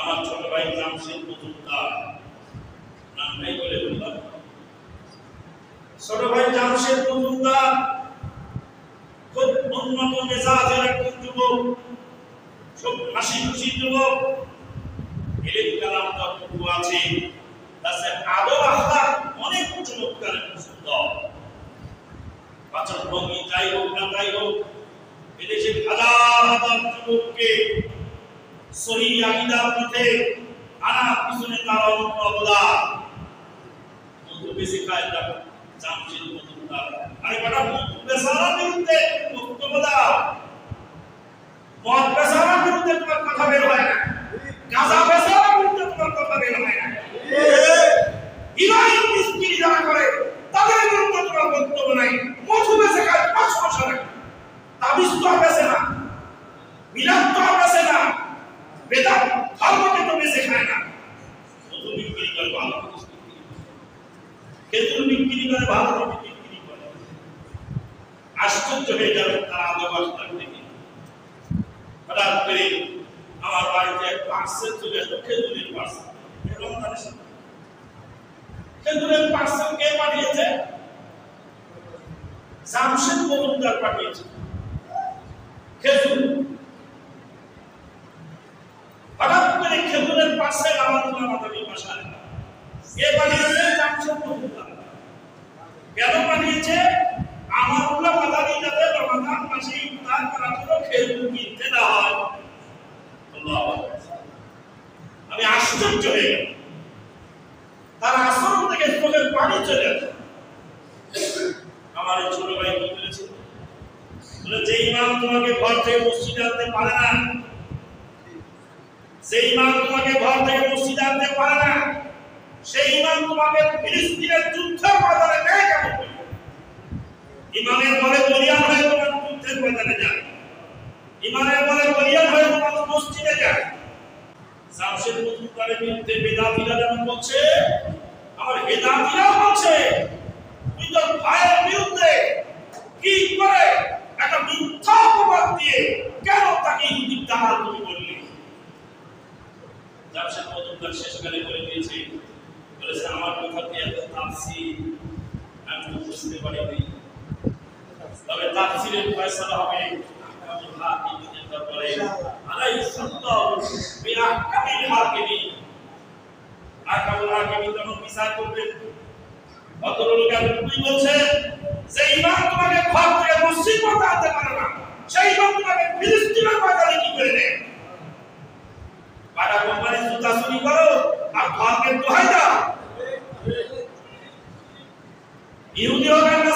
আমার ছোট ভাই জামশেদ মজুমদার নাম নাই বলে বললাম। ছোট ভাই জামশেদ মজুমদার খুব উন্নত মেজাজের একজন যুবক, সব হাসি খুশি যুবক, ইলিম কালাম তত্ত্ব আছে, তার আদব আখলাক অনেক চমৎকার সুন্দর। বাচন ভঙ্গি যাই হোক না তাই হোক, এদেশের হাজার হাজার যুবককে সহি আকীদার পথে আনার পিছনে তার অনন্য অবদান। মধু বেশি খায় না জামশেদ মজুমদার। আরে বেটা, মধু বেচারার বিরুদ্ধে বক্তব্য দাও, মদ বেচারার বিরুদ্ধে তোমার কথা বের হয় না, গাঁজা বেচারার বিরুদ্ধে তোমার কথা বের হয় না, ইরানি মিস্ত্রি যারা করে তাদের বিরুদ্ধে তোমার বক্তব্য নাই। মধু বেচে খায় ৫ বছর আগে, তাবিজ তো বেচে না, মিলাদ তো বেচে না, বেদাত ধর্মকে তো বেচে খায় না, মধু বিক্রি করে ভালো, খেজুর বিক্রি করে ভালো, বিক্রি করে। আশ্চর্য হয়ে যাবে তার আদব আখলাক দেখে। হঠাৎ করে আমার বাড়িতে এক পার্সেল চলে আসলো, খেজুরের পার্সেল। খেজুরের পার্সেল কে পাঠিয়েছে? জামশেদ মজুমদার পাঠিয়েছে খেজুর। হঠাৎ করে খেজুরের পার্সেল আমাদের বাসায় কে পাঠিয়েছে? জামশেদ মজুমদার। কেন পাঠিয়েছে? আমারুল্লাহ মাদানী যাতে রমাদান মাসে ইফতার করার জন্য খেজুর কিনতে না হয়। আল্লাহু আকবার। আমি আশ্চর্য হয়ে গেলাম, তার আচরণ থেকে চোখের পানি চলে আসে। আমার ছোট ভাই কি বলেছে? বলে, যে ইমাম তোমাকে ঘর থেকে মসজিদে আনতে পারে না, যে ইমাম তোমাকে ঘর থেকে মসজিদে আনতে পারে না, সেই ইমাম তোমাকে ফিলিস্তিনের যুদ্ধের ময়দানে নেয় কেমন? ইমামের বলে বলিয়ান হয়ে তোমার যুদ্ধের ময়দানে যায়, ইমামের বলে বলিয়ান হয়ে তোমার মসজিদে যায়। জামশেদ মজুমদারের বিরুদ্ধে বেদাতিরা যেমন বলছে, আমার বেদাতিরাও বলছে তুই তোর ভাইয়ের বিরুদ্ধে কি করে একটা মিথ্যা অপবাদ দিয়ে কেন তাকে ইহুদির দালাল তুমি বললি? জামশেদ মজুমদার শেষকালে বলে দিয়েছে, বলেছে আমার কথাতে এত তাফসীর আমি বুঝতে পারিনি, তবে তাফসীরের ফয়সালা হবে আহকামুল হাকিমিনের দরবারে। আলাইহিসসাল্লাহু বিআহকামিল হাকিমিন। আহকামুল হাকিমিন যখন বিচার করবেন, ভদ্রলোক আপনি বলছেন যে ইমাম তোমাকে ঘর থেকে মসজিদ পর্যন্ত আনতে পারে না, সেই ইমাম তোমাকে ফিলিস্তিনের ময়দানে কি করে নেয়? বাটা কোম্পানির জুতা চুরি করো আর ঘরকে দোহাই দাও। ইহুদি হবে না